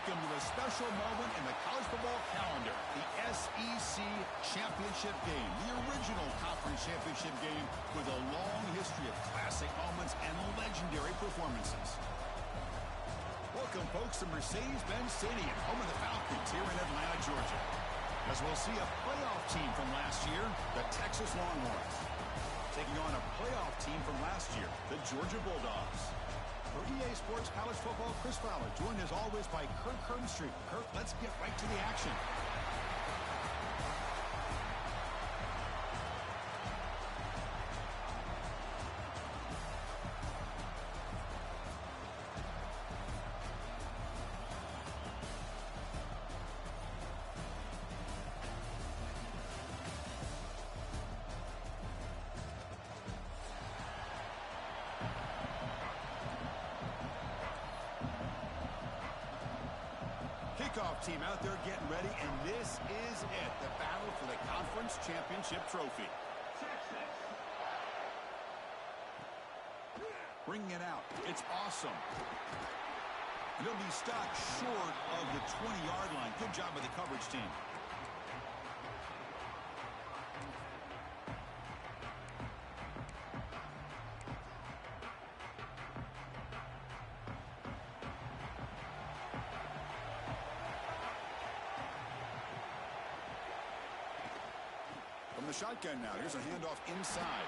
Welcome to a special moment in the college football calendar, the SEC Championship game, the original conference championship game with a long history of classic moments and legendary performances. Welcome, folks, to Mercedes-Benz Stadium, home of the Falcons here in Atlanta, Georgia. As we'll see a playoff team from last year, the Texas Longhorns, taking on a playoff team from last year, the Georgia Bulldogs. For EA Sports College Football, Chris Fowler, joined as always by Kirk Herbstreit. Kirk, let's get right to the action. Kickoff team out there getting ready, and this is it, the battle for the conference championship trophy. Bringing it out. It's awesome. And he'll be stopped short of the 20-yard line. Good job by the coverage team. From the shotgun now, here's a handoff inside.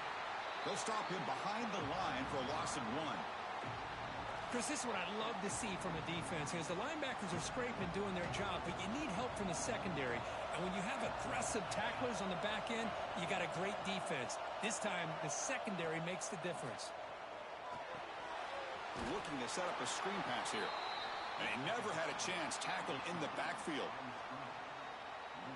They'll stop him behind the line for a loss of 1. Chris, this is what I love to see from a defense. As the linebackers are scraping, doing their job, but you need help from the secondary. And when you have aggressive tacklers on the back end, you got a great defense. This time, the secondary makes the difference. Looking to set up a screen pass here. And he never had a chance tackled in the backfield.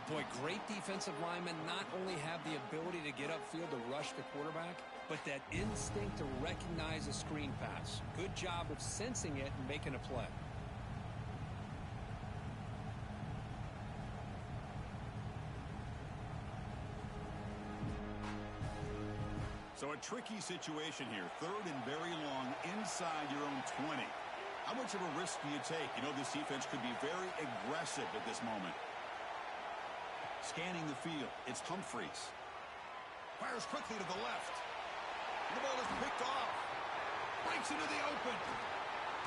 Boy, great defensive linemen not only have the ability to get upfield to rush the quarterback, but that instinct to recognize a screen pass. Good job of sensing it and making a play. So a tricky situation here. 3rd and very long inside your own 20. How much of a risk do you take? You know, this defense could be very aggressive at this moment. Scanning the field, it's Humphreys. Fires quickly to the left. And the ball is picked off. Breaks into the open.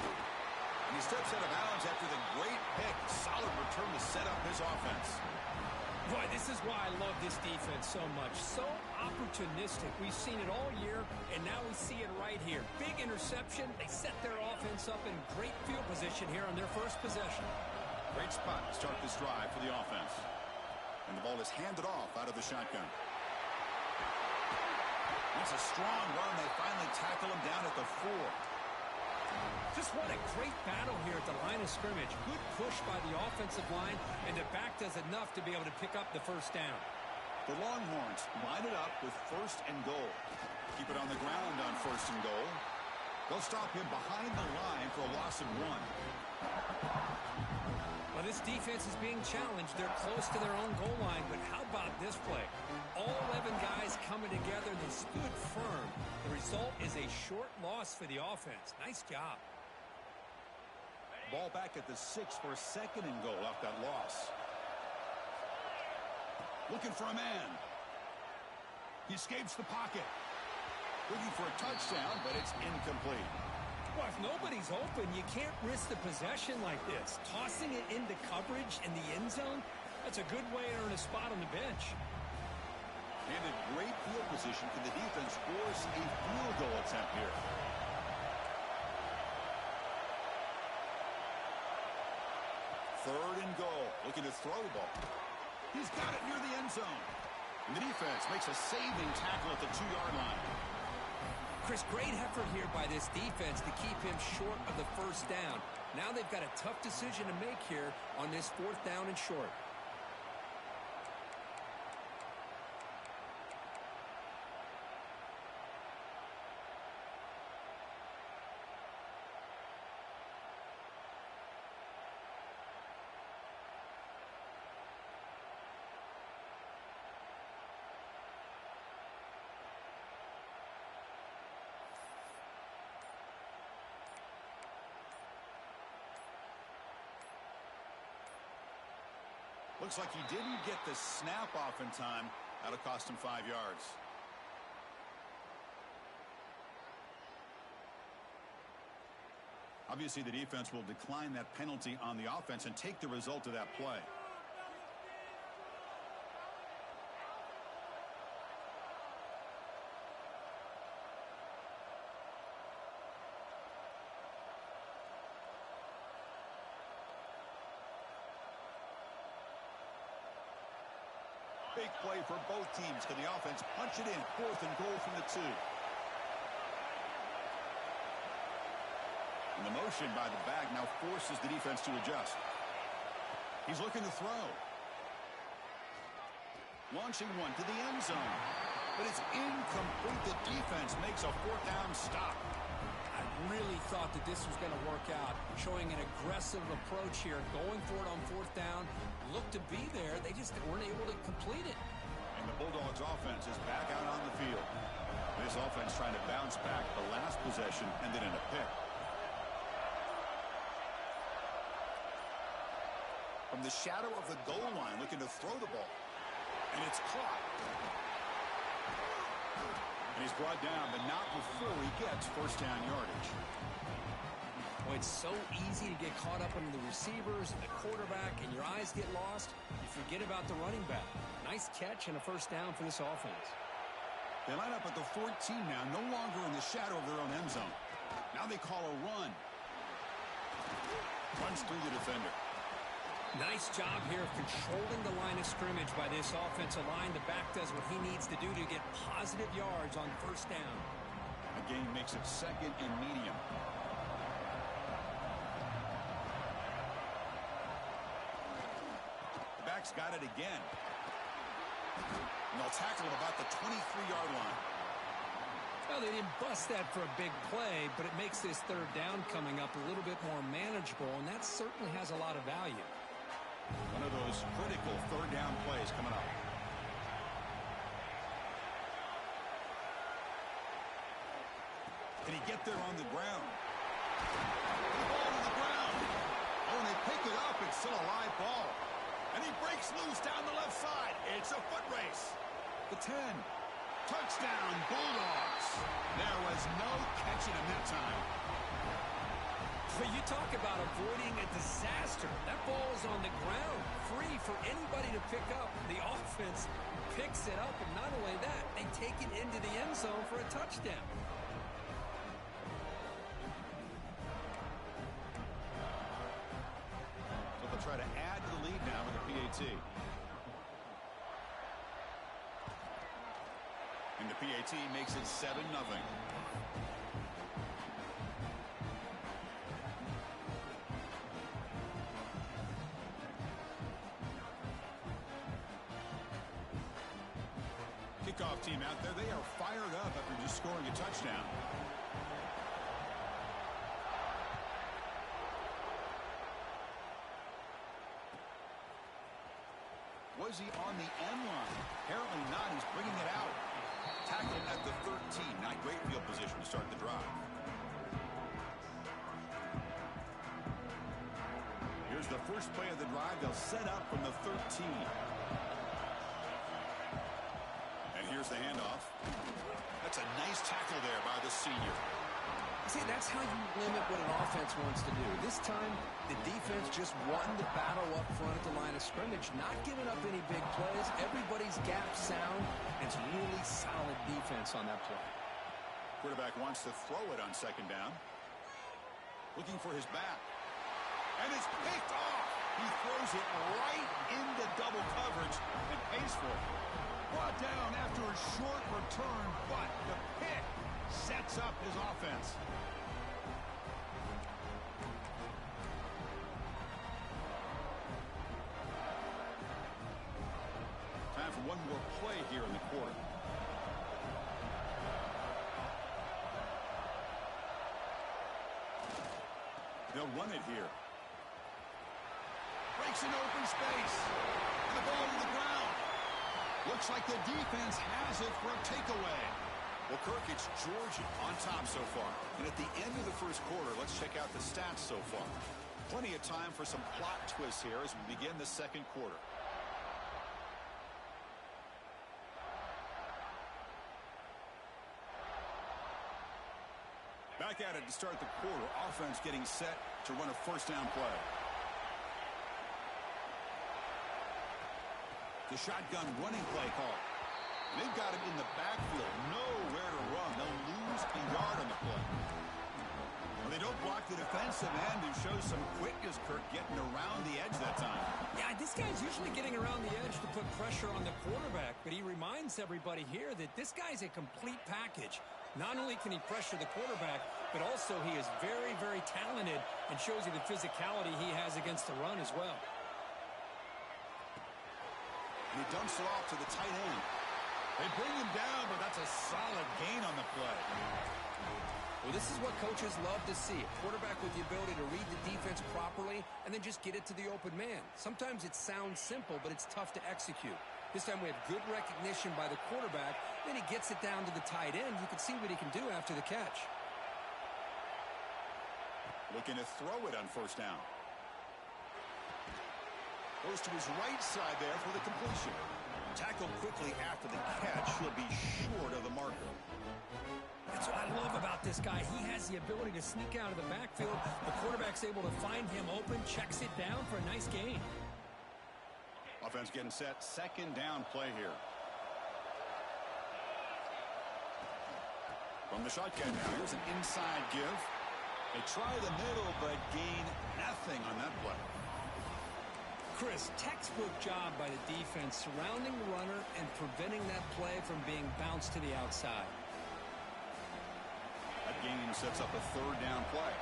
And he steps out of bounds after the great pick. Solid return to set up his offense. Boy, this is why I love this defense so much. So opportunistic. We've seen it all year, and now we see it right here. Big interception. They set their offense up in great field position here on their first possession. Great spot to start this drive for the offense. And the ball is handed off out of the shotgun. That's a strong run. They finally tackle him down at the 4. Just what a great battle here at the line of scrimmage. Good push by the offensive line, and the back does enough to be able to pick up the first down. The Longhorns line it up with 1st and goal. Keep it on the ground on 1st and goal. They'll stop him behind the line for a loss of 1. Well, this defense is being challenged. They're close to their own goal line, but how about this play? All 11 guys coming together. They stood firm. The result is a short loss for the offense. Nice job. Ball back at the 6 for a 2nd and goal off that loss. Looking for a man. He escapes the pocket. Looking for a touchdown, but it's incomplete. Well, if nobody's open, you can't risk the possession like this. Tossing it into coverage in the end zone, that's a good way to earn a spot on the bench. And in great field position, can the defense force a field goal attempt here? Third and goal, looking to throw the ball. He's got it near the end zone. And the defense makes a saving tackle at the 2-yard line. Chris, great effort here by this defense to keep him short of the first down. Now they've got a tough decision to make here on this 4th down and short. Looks like he didn't get the snap off in time. That'll cost him 5 yards. Obviously, the defense will decline that penalty on the offense and take the result of that play. Big play for both teams. Can the offense punch it in? 4th and goal from the 2. And the motion by the back now forces the defense to adjust. He's looking to throw. Launching one to the end zone. But it's incomplete. The defense makes a 4th down stop. I really thought that this was going to work out, showing an aggressive approach here, going for it on 4th down, looked to be there. They just weren't able to complete it. And the Bulldogs offense is back out on the field. This offense trying to bounce back. The last possession ended in a pick. From the shadow of the goal line, looking to throw the ball. And it's caught. And he's brought down, but not before he gets 1st down yardage. Well, it's so easy to get caught up in the receivers and the quarterback, and your eyes get lost. You forget about the running back. Nice catch and a 1st down for this offense. They line up at the 14 now, no longer in the shadow of their own end zone. Now they call a run. Runs through the defender. Nice job here of controlling the line of scrimmage by this offensive line. The back does what he needs to do to get positive yards on 1st down. The game makes it 2nd and medium. The back's got it again. And they'll tackle him about the 23-yard line. Well, they didn't bust that for a big play, but it makes this 3rd down coming up a little bit more manageable, and that certainly has a lot of value. One of those critical 3rd down plays coming up. Can he get there on the ground? The ball to the ground. Oh, and they pick it up. It's still a live ball. And he breaks loose down the left side. It's a foot race. The 10. Touchdown, Bulldogs. There was no catching him that time. But you talk about avoiding a disaster. That ball is on the ground, free for anybody to pick up. The offense picks it up, and not only that, they take it into the end zone for a touchdown. So they'll try to add to the lead now with the PAT. And the PAT makes it 7-0. Kickoff team out there, they are fired up after just scoring a touchdown. Was he on the end line? Apparently not. He's bringing it out. Tackled at the 13. Not great field position to start the drive. Here's the first play of the drive. They'll set up from the 13. Here's the handoff. That's a nice tackle there by the senior. See, that's how you limit what an offense wants to do. This time, the defense just won the battle up front at the line of scrimmage, not giving up any big plays. Everybody's gap sound. It's really solid defense on that play. Quarterback wants to throw it on 2nd down. Looking for his back. And it's picked off. He throws it right into double coverage and pays for it. Brought down after a short return, but the pick sets up his offense. Time for one more play here in the quarter. They'll run it here. Breaks into open space. And the ball to the ground. Looks like the defense has it for a takeaway. Well, Kirk, it's Georgia on top so far. And at the end of the first quarter, let's check out the stats so far. Plenty of time for some plot twists here as we begin the second quarter. Back at it to start the quarter. Offense getting set to run a first down play. The shotgun running play call. They've got him in the backfield. Nowhere to run. They'll lose a yard on the play. Well, they don't block the defensive end and show some quickness, Kirk, getting around the edge that time. Yeah, this guy's usually getting around the edge to put pressure on the quarterback, but he reminds everybody here that this guy's a complete package. Not only can he pressure the quarterback, but also he is very, very talented and shows you the physicality he has against the run as well. And he dumps it off to the tight end. They bring him down, but that's a solid gain on the play. Well, this is what coaches love to see. A quarterback with the ability to read the defense properly and then just get it to the open man. Sometimes it sounds simple, but it's tough to execute. This time we have good recognition by the quarterback. Then he gets it down to the tight end. You can see what he can do after the catch. Looking to throw it on first down. Goes to his right side there for the completion. Tackled quickly after the catch. He'll be short of the marker. That's what I love about this guy. He has the ability to sneak out of the backfield. The quarterback's able to find him open, checks it down for a nice gain. Offense getting set. Second down play here. From the shotgun now. Here's an inside give. They try the middle, but gain nothing on that play. Chris, textbook job by the defense surrounding the runner and preventing that play from being bounced to the outside. That gain sets up a third down play.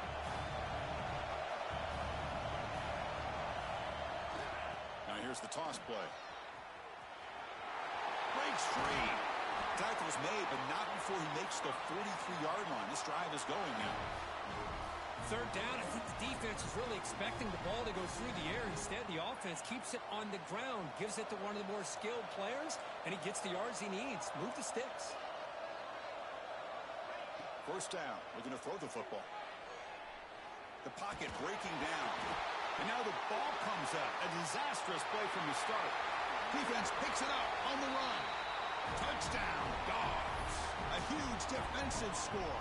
Now here's the toss play. Breaks free. Tackle's made, but not before he makes the 43-yard line. This drive is going now. Third down, I think the defense is really expecting the ball to go through the air. Instead, the offense keeps it on the ground, gives it to one of the more skilled players, and he gets the yards he needs. Move the sticks. First down, looking to throw the football. The pocket breaking down. And now the ball comes out. A disastrous play from the start. Defense picks it up on the run. Touchdown, Dogs. A huge defensive score.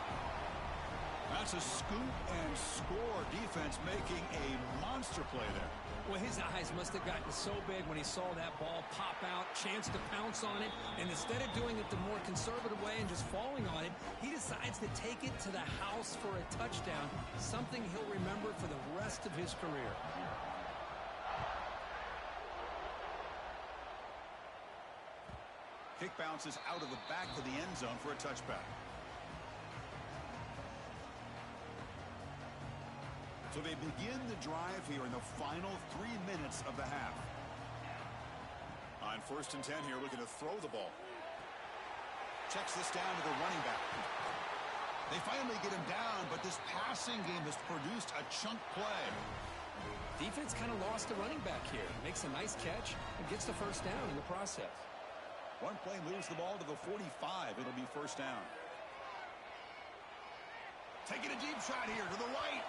That's a scoop and score. Defense making a monster play there. Well, his eyes must have gotten so big when he saw that ball pop out, chance to pounce on it, and instead of doing it the more conservative way and just falling on it, he decides to take it to the house for a touchdown, something he'll remember for the rest of his career. Kick bounces out of the back of the end zone for a touchback. So they begin the drive here in the final 3 minutes of the half. On first and 10 here, looking to throw the ball. Checks this down to the running back. They finally get him down, but this passing game has produced a chunk play. Defense kind of lost the running back here. Makes a nice catch and gets the first down in the process. One play moves the ball to the 45. It'll be first down. Taking a deep shot here to the right.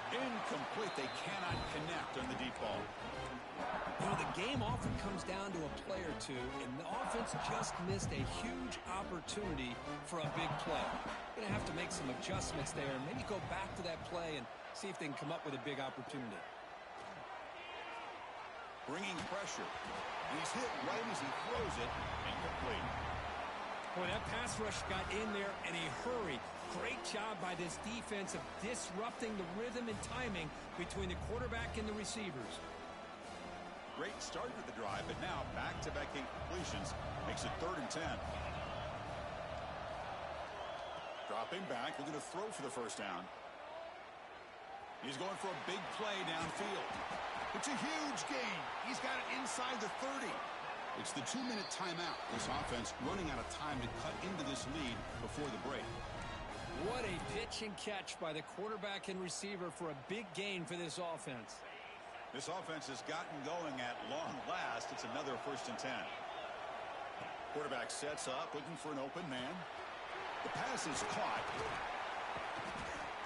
Incomplete. They cannot connect on the deep ball. You know, the game often comes down to a play or two, and the offense just missed a huge opportunity for a big play. Going to have to make some adjustments there and maybe go back to that play and see if they can come up with a big opportunity. Bringing pressure. And he's hit right as he throws it. Incomplete. Boy, that pass rush got in there in a hurry. Great job by this defense of disrupting the rhythm and timing between the quarterback and the receivers. Great start to the drive, but now back-to-back incompletions makes it 3rd and 10. Dropping back, looking to throw for the first down. He's going for a big play downfield. It's a huge gain. He's got it inside the 30. It's the 2-minute timeout. This offense running out of time to cut into this lead before the break. What a pitch and catch by the quarterback and receiver for a big gain for this offense. This offense has gotten going at long last. It's another 1st and 10. Quarterback sets up, looking for an open man. The pass is caught.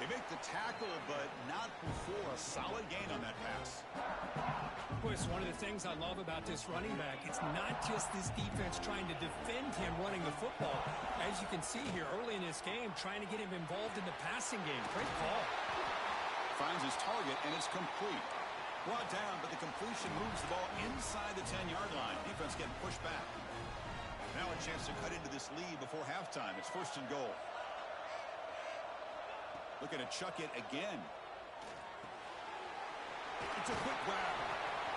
They make the tackle, but not before a solid gain on that pass. Boy, it's one of the things I love about this running back. It's not just this defense trying to defend him running the football. As you can see here early in this game, trying to get him involved in the passing game. Great call. Finds his target, and it's complete. Brought down, but the completion moves the ball inside the 10-yard line. Defense getting pushed back. Now a chance to cut into this lead before halftime. It's 1st and goal. Looking to chuck it again. It's a quick grab.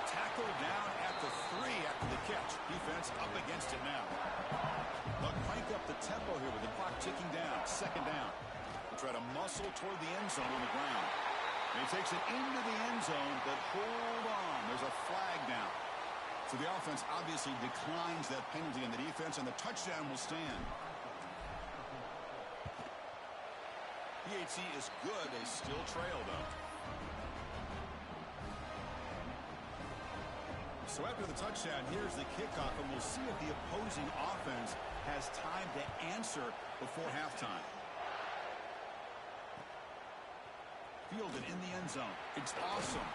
Tackled down at the 3 after the catch. Defense up against it now. They'll crank up the tempo here with the clock ticking down. 2nd down. They'll try to muscle toward the end zone on the ground. And he takes it into the end zone, but hold on. There's a flag down. So the offense obviously declines that penalty on the defense, and the touchdown will stand. PAT is good. They still trail, though. So after the touchdown, here's the kickoff, and we'll see if the opposing offense has time to answer before halftime. Fielded in the end zone. It's awesome.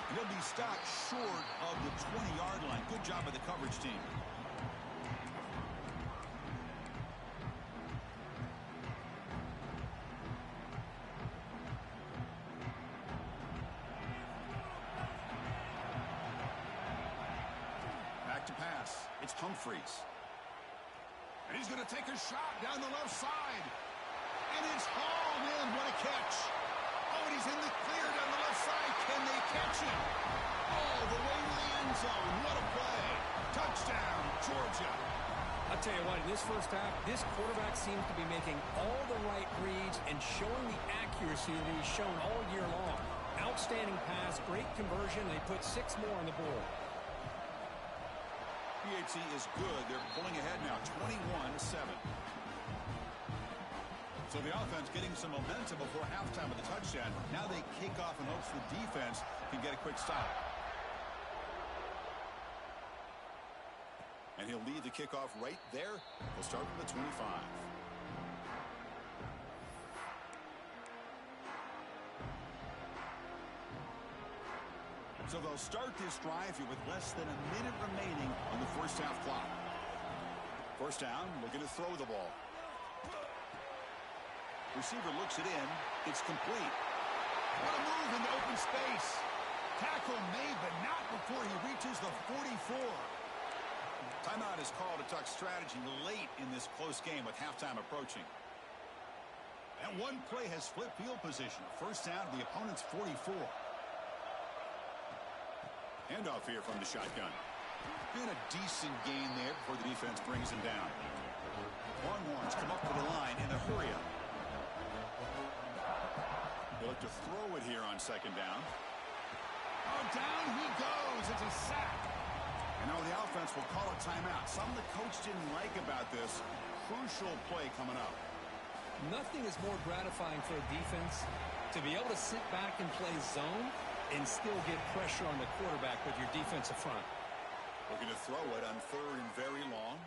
And he'll be stopped short of the 20-yard line. Good job by the coverage team. Back to pass. It's Humphreys. And he's going to take a shot down the left side. And it's hauled in. What a catch. Oh, and he's in the clear down the left side. Can they catch him? All the way to the end zone. What a play. Touchdown, Georgia. I'll tell you what, in this first half, this quarterback seems to be making all the right reads and showing the accuracy that he's shown all year long. Outstanding pass, great conversion. They put 6 more on the board. PAT is good. They're pulling ahead now, 21-7. So the offense getting some momentum before halftime with a touchdown. Now they kick off in hopes the defense can get a quick stop. And he'll lead the kickoff right there. We'll start from the 25. So they'll start this drive here with less than a minute remaining on the first half clock. First down, looking to throw the ball. Receiver looks it in. It's complete. What a move into open space. Tackle made, but not before he reaches the 44. Timeout is called to talk strategy late in this close game with halftime approaching. And one play has flipped field position. First down to the opponent's 44. Handoff here from the shotgun. And a decent gain there before the defense brings him down. Longhorns come up to the line in a hurry-up. They look to throw it here on 2nd down. Oh, down he goes. It's a sack. And now the offense will call a timeout. Something the coach didn't like about this. Crucial play coming up. Nothing is more gratifying for a defense to be able to sit back and play zone and still get pressure on the quarterback with your defensive front. Looking to throw it on 3rd and very long.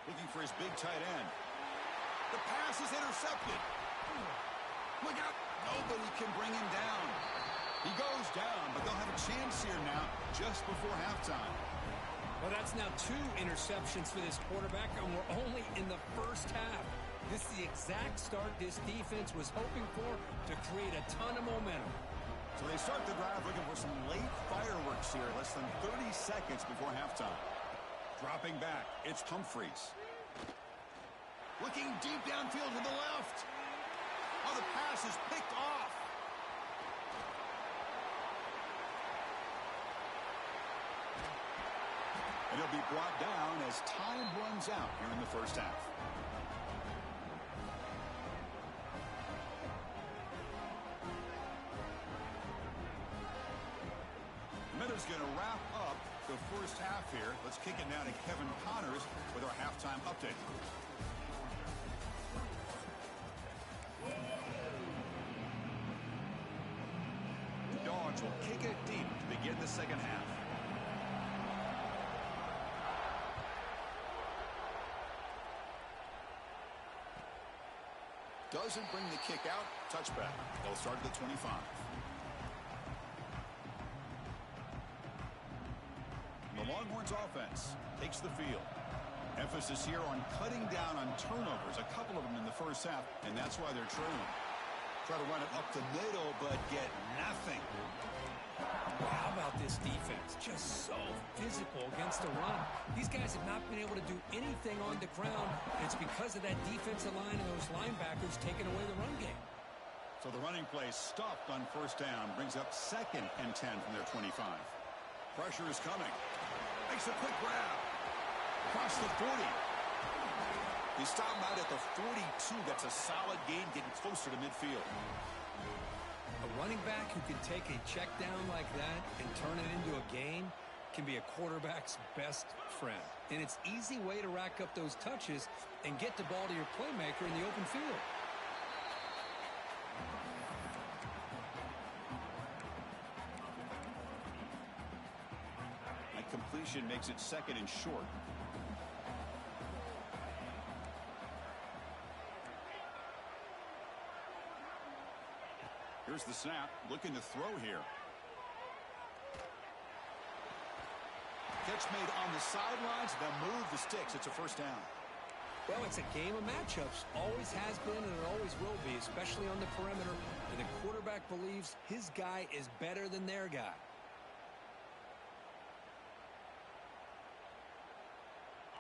Looking for his big tight end. The pass is intercepted. Look out. Nobody can bring him down. He goes down, but they'll have a chance here now just before halftime. Well, that's now 2 interceptions for this quarterback, and we're only in the first half. This is the exact start this defense was hoping for to create a ton of momentum. So they start the drive looking for some late fireworks here, less than 30 seconds before halftime. Dropping back, it's Humphreys. Looking deep downfield to the left. Oh, the pass is picked off. And he'll be brought down as time runs out here in the first half. Minutes going to wrap up the first half here. Let's kick it now to Kevin Connors with our halftime update. The Dogs will kick it deep to begin the second half. Doesn't bring the kick out. Touchback. They'll start at the 25. The Longhorns offense takes the field. Emphasis here on cutting down on turnovers, a couple of them in the first half, and that's why they're trailing. Try to run it up the middle, but get nothing. How about this defense? Just so physical against the run. These guys have not been able to do anything on the ground, and it's because of that defensive line and those linebackers taking away the run game. So the running play stopped on first down, brings up 2nd and 10 from their 25. Pressure is coming. Makes a quick grab. Across the 40. He stopped out at the 42. That's a solid gain, getting closer to midfield. A running back who can take a check down like that and turn it into a gain can be a quarterback's best friend. And it's an easy way to rack up those touches and get the ball to your playmaker in the open field. That completion makes it 2nd and short. Here's the snap, looking to throw here. Catch made on the sidelines. They'll move the sticks. It's a first down. Well, it's a game of matchups. Always has been and it always will be, especially on the perimeter. And the quarterback believes his guy is better than their guy.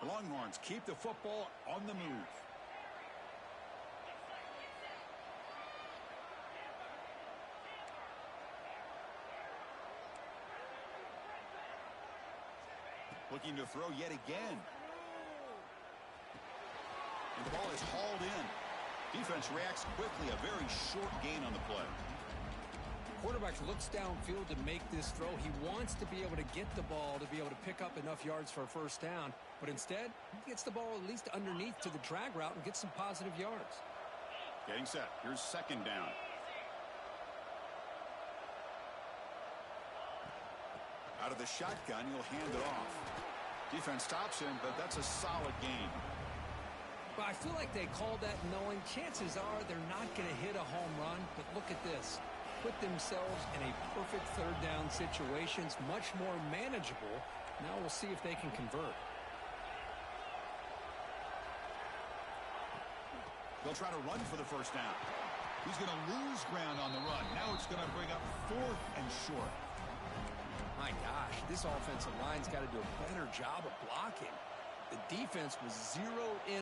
The Longhorns keep the football on the move. Looking to throw yet again. And the ball is hauled in. Defense reacts quickly. A very short gain on the play. Quarterback looks downfield to make this throw. He wants to be able to get the ball to be able to pick up enough yards for a first down. But instead, he gets the ball at least underneath to the drag route and gets some positive yards. Getting set. Here's 2nd down. Out of the shotgun, he'll hand it off. Defense stops him, but that's a solid gain. Well, I feel like they called that knowing chances are they're not going to hit a home run. But look at this. Put themselves in a perfect 3rd down situation. It's much more manageable. Now we'll see if they can convert. They'll try to run for the first down. He's going to lose ground on the run. Now it's going to bring up 4th and short. My gosh, this offensive line's got to do a better job of blocking. The defense was zeroed in.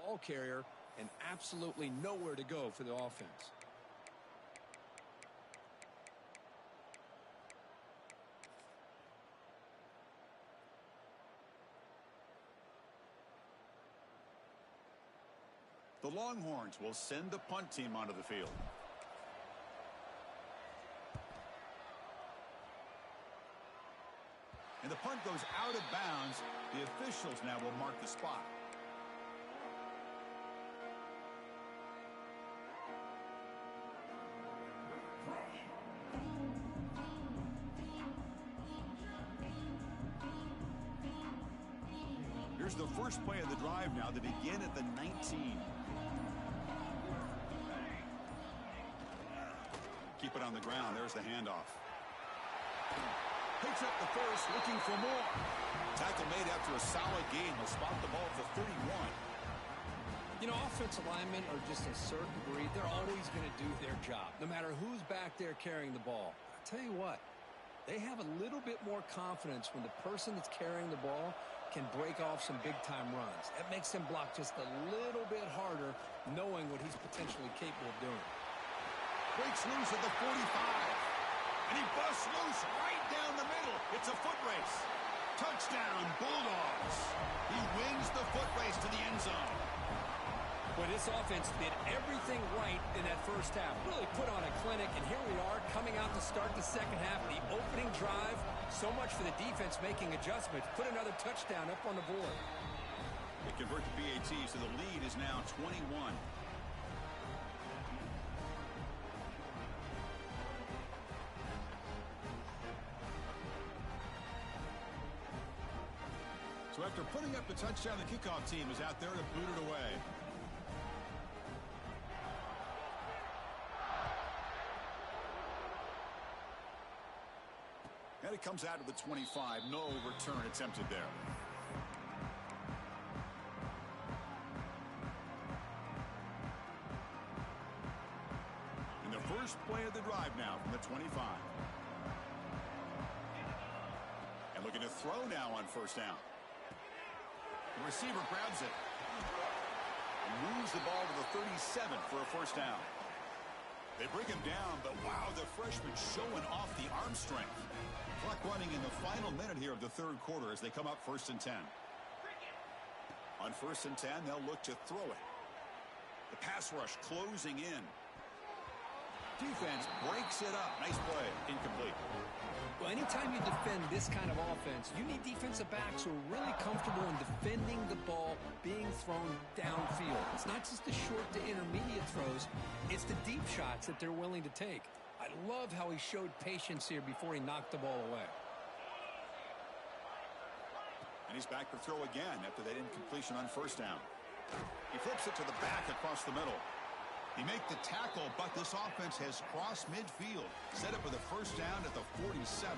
Ball carrier and absolutely nowhere to go for the offense. The Longhorns will send the punt team onto the field. And the punt goes out of bounds. The officials now will mark the spot. Here's the first play of the drive now. They begin at the 19. Keep it on the ground. There's the handoff. Picks up the first, looking for more. Tackle made after a solid gain. He'll spot the ball at the 31. You know, offensive linemen are just a certain breed. They're always going to do their job, no matter who's back there carrying the ball. I'll tell you what, they have a little bit more confidence when the person that's carrying the ball can break off some big-time runs. That makes him block just a little bit harder, knowing what he's potentially capable of doing. Breaks loose at the 45. And he busts loose right down the middle. It's a foot race. Touchdown, Bulldogs. He wins the foot race to the end zone. Well, this offense did everything right in that first half. Really put on a clinic, and here we are coming out to start the second half. The opening drive, so much for the defense making adjustments. Put another touchdown up on the board. They convert to PAT, so the lead is now 21. So after putting up the touchdown, the kickoff team is out there to boot it away. And it comes out to the 25. No return attempted there. In the first play of the drive now from the 25. And looking to throw now on first down. The receiver grabs it. And moves the ball to the 37 for a first down. They bring him down, but wow, the freshman showing off the arm strength. Clock running in the final minute here of the third quarter as they come up 1st and 10. On 1st and 10, they'll look to throw it. The pass rush closing in. Defense breaks it up. Nice play. Incomplete. Well, anytime you defend this kind of offense, you need defensive backs who are really comfortable in defending the ball being thrown downfield. It's not just the short to intermediate throws. It's the deep shots that they're willing to take. I love how he showed patience here before he knocked the ball away. And he's back to throw again after that incompletion on first down. He flips it to the back across the middle. He makes the tackle, but this offense has crossed midfield. Set up with a first down at the 47.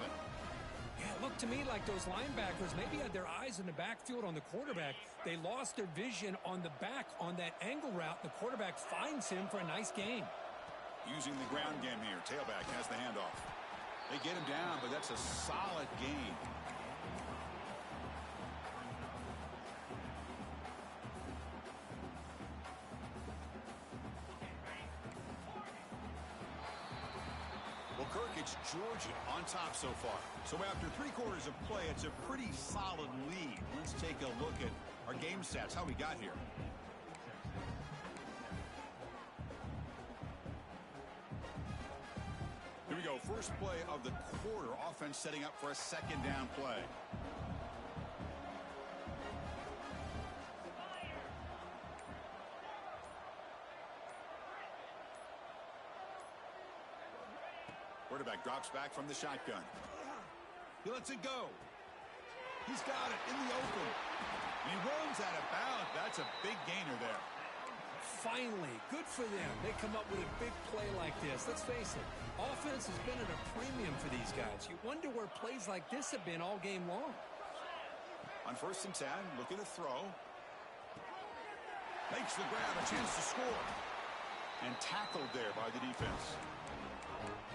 Yeah, it looked to me like those linebackers maybe had their eyes in the backfield on the quarterback. They lost their vision on the back on that angle route. The quarterback finds him for a nice gain. Using the ground game here. Tailback has the handoff. They get him down, but that's a solid gain. Well, Kirk, it's Georgia on top so far. So after 3 quarters of play, it's a pretty solid lead. Let's take a look at our game stats, how we got here. Here we go. First play of the quarter. Offense setting up for a second down play. Quarterback drops back from the shotgun. He lets it go. He's got it in the open. And he runs out of bounds. That's a big gainer there. Finally, good for them. They come up with a big play like this. Let's face it, offense has been at a premium for these guys. You wonder where plays like this have been all game long. On 1st and 10, looking to throw. Makes the grab, a chance to score. And tackled there by the defense.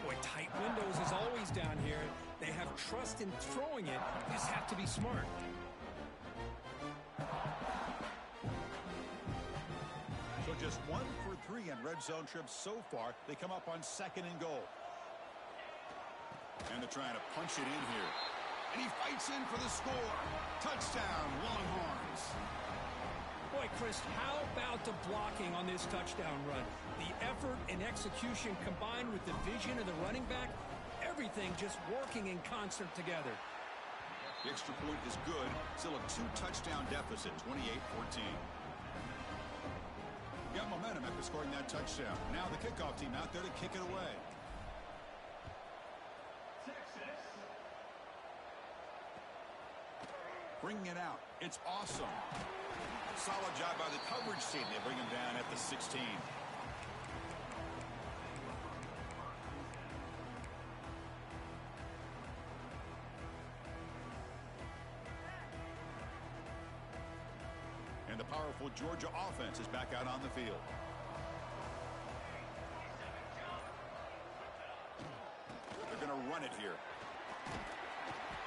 Boy, tight windows as always down here. They have trust in throwing it. You just have to be smart. So just 1 for 3 on red zone trips so far. They come up on 2nd and goal. And they're trying to punch it in here. And he fights in for the score. Touchdown, Longhorns. Boy, Chris, how about the blocking on this touchdown run? The effort and execution combined with the vision of the running back, everything just working in concert together. The extra point is good. Still a 2-touchdown deficit, 28-14. Got momentum after scoring that touchdown. Now the kickoff team out there to kick it away. Bringing it out. It's awesome. Solid job by the coverage team. They bring him down at the 16. And the powerful Georgia offense is back out on the field. They're going to run it here.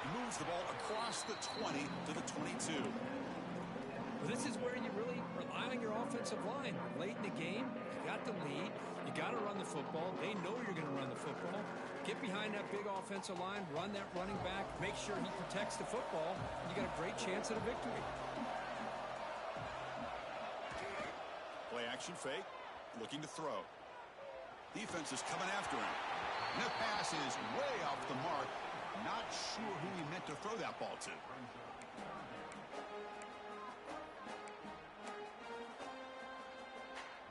He moves the ball across the 20 to the 22. Well, this is where you really rely on your offensive line. Late in the game, you got the lead. You got to run the football. They know you're going to run the football. Get behind that big offensive line, run that running back, make sure he protects the football. You got a great chance at a victory. Play action fake, looking to throw. Defense is coming after him. And the pass is way off the mark. Not sure who he meant to throw that ball to.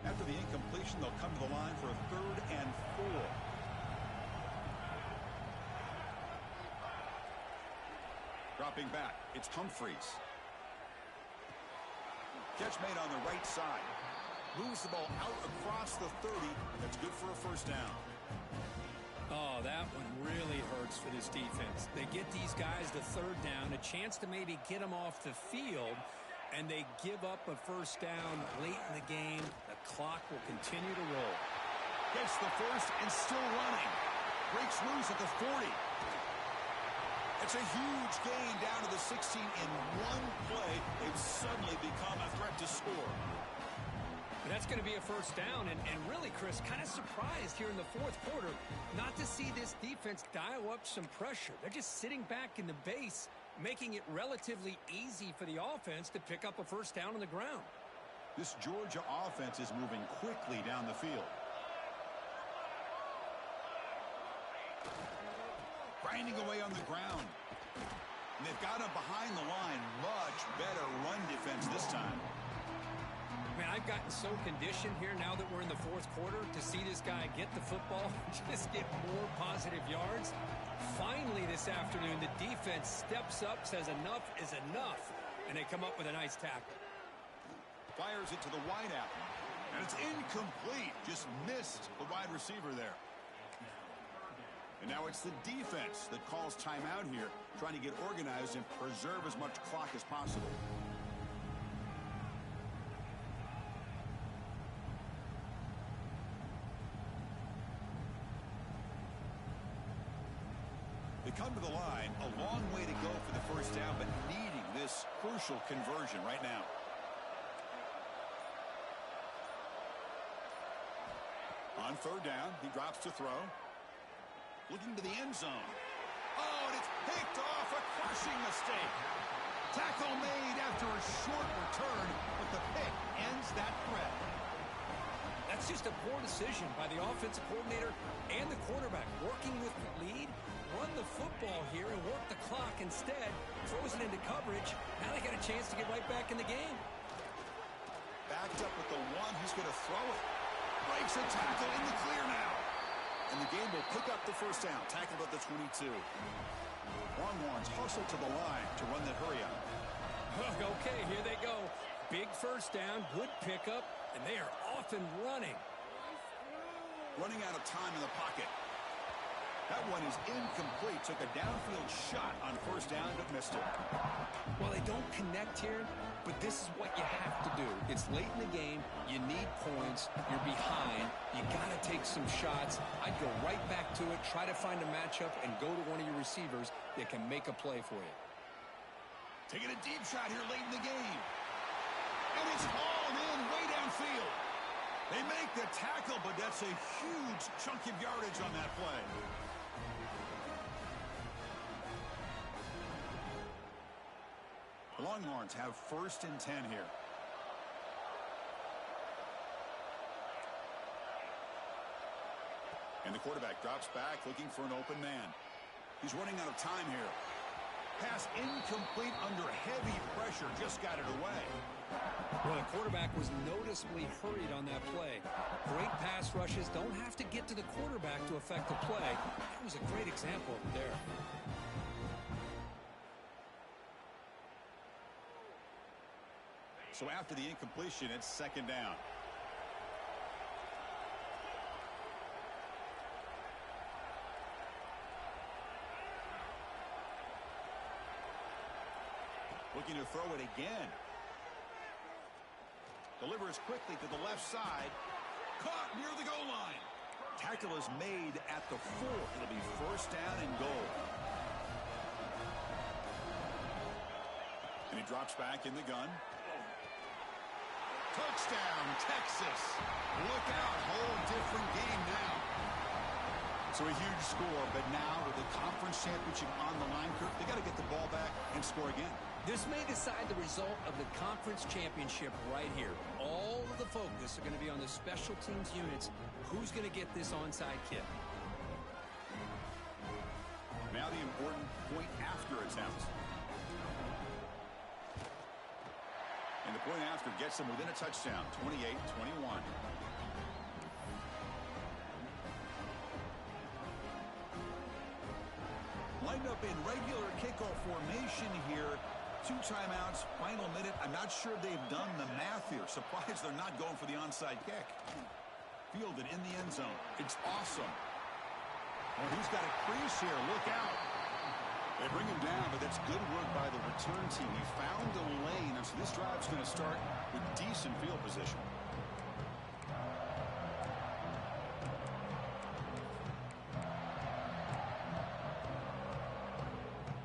After the incompletion, they'll come to the line for a 3rd and 4. Dropping back, it's Humphreys. Catch made on the right side. Moves the ball out across the 30. That's good for a first down. Oh, that one really hurts for this defense. They get these guys the 3rd down, a chance to maybe get them off the field, and they give up a first down late in the game. The clock will continue to roll. Gets the first and still running. Breaks loose at the 40. It's a huge gain down to the 16 in one play. They've suddenly become a threat to score. But that's going to be a first down, and really, Chris, kind of surprised here in the 4th quarter not to see this defense dial up some pressure. They're just sitting back in the base, making it relatively easy for the offense to pick up a first down on the ground. This Georgia offense is moving quickly down the field. Grinding away on the ground. And they've got him behind the line. Much better run defense this time. Man, I've gotten so conditioned here now that we're in the 4th quarter to see this guy get the football, just get more positive yards. Finally this afternoon, the defense steps up, says enough is enough, and they come up with a nice tackle. Fires it to the wideout, and it's incomplete. Just missed the wide receiver there. And now it's the defense that calls timeout here, trying to get organized and preserve as much clock as possible. They come to the line, a long way to go for the first down, but needing this crucial conversion right now. On 3rd down, he drops to throw. Looking to the end zone. Oh, and it's picked off, a crushing mistake. Tackle made after a short return, but the pick ends that threat. That's just a poor decision by the offensive coordinator and the quarterback. Working with the lead, run the football here and work the clock instead. Throws it into coverage. Now they got a chance to get right back in the game. Backed up with the one, he's going to throw it. Breaks a tackle in the clear now. And the game will pick up the first down. Tackled at the 22. Longhorns hustle to the line to run that hurry up. Okay, here they go. Big first down, good pickup, and they are off and running. Running out of time in the pocket. That one is incomplete. Took a downfield shot on first down, but missed it. Well, they don't connect here, but this is what you have to do. It's late in the game. You need points. You're behind. You got to take some shots. I'd go right back to it, try to find a matchup, and go to one of your receivers that can make a play for you. Taking a deep shot here late in the game. And it's hauled in way downfield. They make the tackle, but that's a huge chunk of yardage on that play. The Longhorns have 1st and 10 here. And the quarterback drops back looking for an open man. He's running out of time here. Pass incomplete under heavy pressure. Just got it away. Well, the quarterback was noticeably hurried on that play. Great pass rushes. Don't have to get to the quarterback to affect the play. That was a great example there. So after the incompletion, it's second down. Looking to throw it again. Delivers quickly to the left side. Caught near the goal line. Tackle is made at the 4. It'll be first down and goal. And he drops back in the gun. Touchdown, Texas. Look out, whole different game now. So a huge score, but now with the conference championship on the line, Kirk, they got to get the ball back and score again. This may decide the result of the conference championship right here. All of the focus are going to be on the special teams units. Who's going to get this onside kick? Now the important point after attempt. And the point after gets them within a touchdown, 28-21. Lined up in regular kickoff formation here. 2 timeouts, final minute. I'm not sure they've done the math here. Surprised they're not going for the onside kick. Fielded in the end zone. It's awesome. Well, he's got a crease here. Look out. They bring him down, but that's good work by the return team. He found a lane, and so this drive's going to start with decent field position.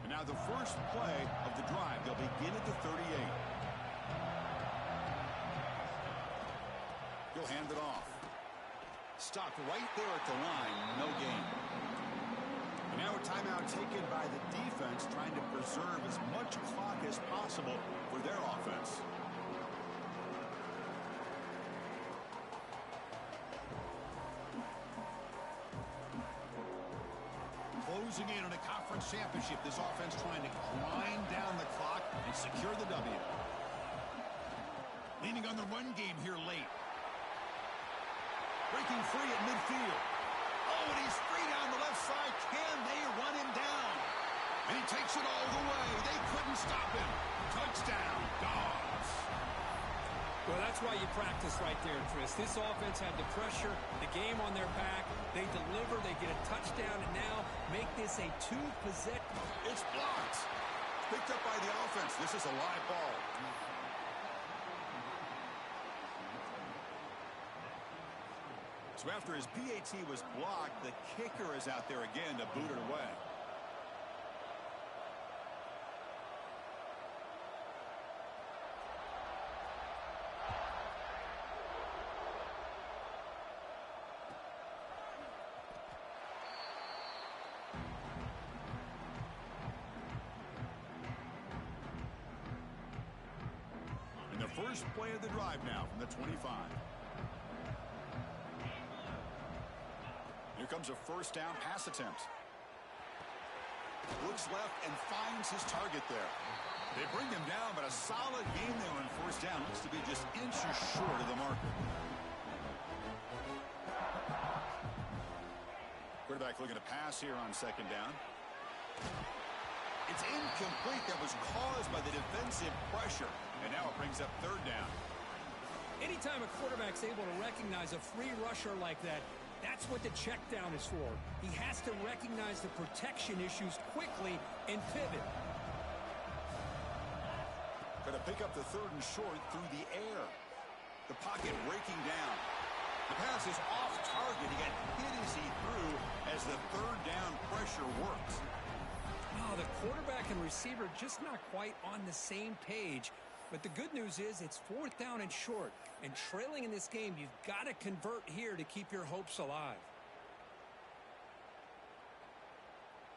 And now the first play of the drive. They'll begin at the 38. He'll hand it off. Stopped right there at the line. No gain. And now a timeout taken by the defense, trying to preserve as much clock as possible for their offense. Closing in on a conference championship, this offense trying to grind down the clock and secure the W. Leaning on the run game here late. Breaking free at midfield. Oh, and he's free down the left side. Can they run him down? And he takes it all the way. They couldn't stop him. Touchdown, Dogs. Well, that's why you practice right there, Chris. This offense had the pressure, the game on their back. They deliver, they get a touchdown, and now make this a 2-possession. It's blocked. Picked up by the offense. This is a live ball. So after his PAT was blocked, the kicker is out there again to boot it away. And the first play of the drive now from the 25. Here comes a first down pass attempt. Looks left and finds his target there. They bring him down, but a solid game there on first down. Looks to be just inches short of the marker. Quarterback looking to pass here on second down. It's incomplete. That was caused by the defensive pressure. And now it brings up third down. Anytime a quarterback's able to recognize a free rusher like that, that's what the check down is for. He has to recognize the protection issues quickly and pivot. Got to pick up the third and short through the air. The pocket breaking down. The pass is off target. He got hit as he threw as the third down pressure works. Oh, the quarterback and receiver just not quite on the same page. But the good news is it's fourth down and short. And trailing in this game, you've got to convert here to keep your hopes alive.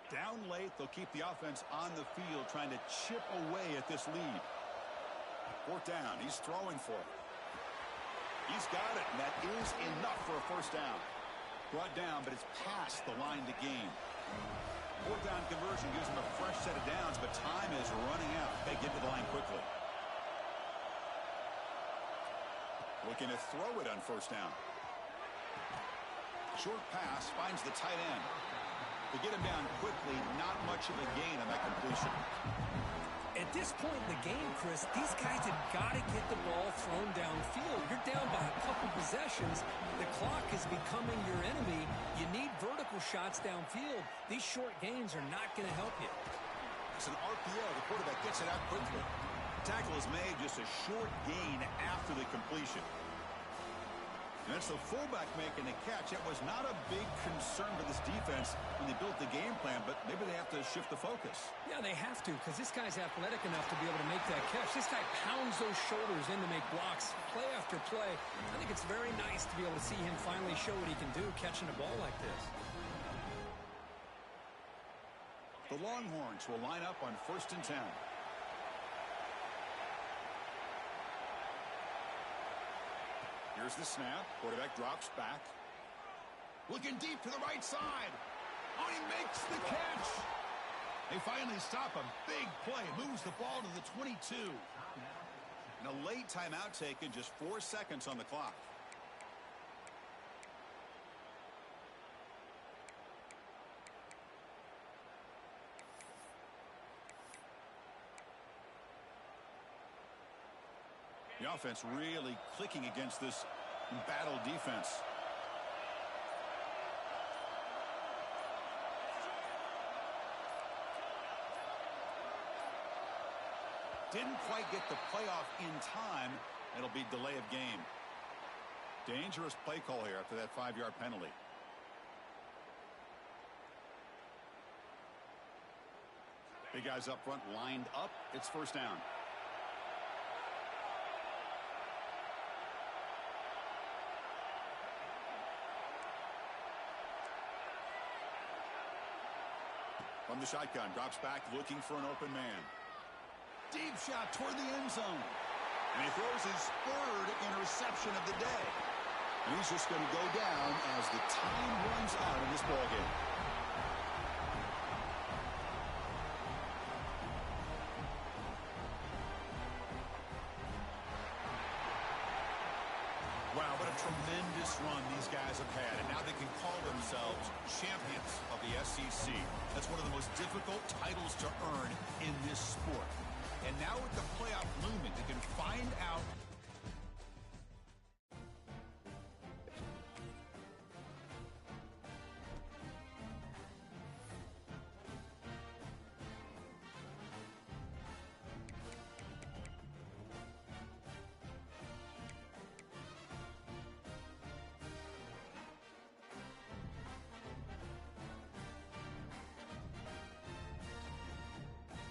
Down late, they'll keep the offense on the field trying to chip away at this lead. Fourth down, he's throwing for it. He's got it, and that is enough for a first down. Brought down, but it's past the line to gain. Fourth down conversion gives him a fresh set of downs, but time is running out. They get to the line quickly. Looking to throw it on first down. Short pass finds the tight end. To get him down quickly, not much of a gain on that completion. At this point in the game, Chris, these guys have got to get the ball thrown downfield. You're down by a couple possessions. The clock is becoming your enemy. You need vertical shots downfield. These short gains are not going to help you. It's an RPO. The quarterback gets it out quickly. Tackle is made, just a short gain after the completion. And that's the fullback making the catch. That was not a big concern for this defense when they built the game plan, but maybe they have to shift the focus. Yeah, they have to, because this guy's athletic enough to be able to make that catch. This guy pounds those shoulders in to make blocks play after play. I think it's very nice to be able to see him finally show what he can do catching a ball like this. The Longhorns will line up on 1st and 10. Here's the snap. Quarterback drops back. Looking deep to the right side. Oh, he makes the catch. They finally stop a big play. Moves the ball to the 22. And a late timeout taken, just 4 seconds on the clock. The offense really clicking against this embattled defense. Didn't quite get the playoff in time. It'll be delay of game. Dangerous play call here after that 5-yard penalty. Big guys up front lined up. It's 1st down. From the shotgun, drops back, looking for an open man. Deep shot toward the end zone. And he throws his 3rd interception of the day. And he's just going to go down as the time runs out in this ballgame. Wow, what a tremendous run these guys have had. And now they can call themselves champions of the SEC. That's one of the most difficult titles to earn in this sport. And now with the playoff looming, they can find out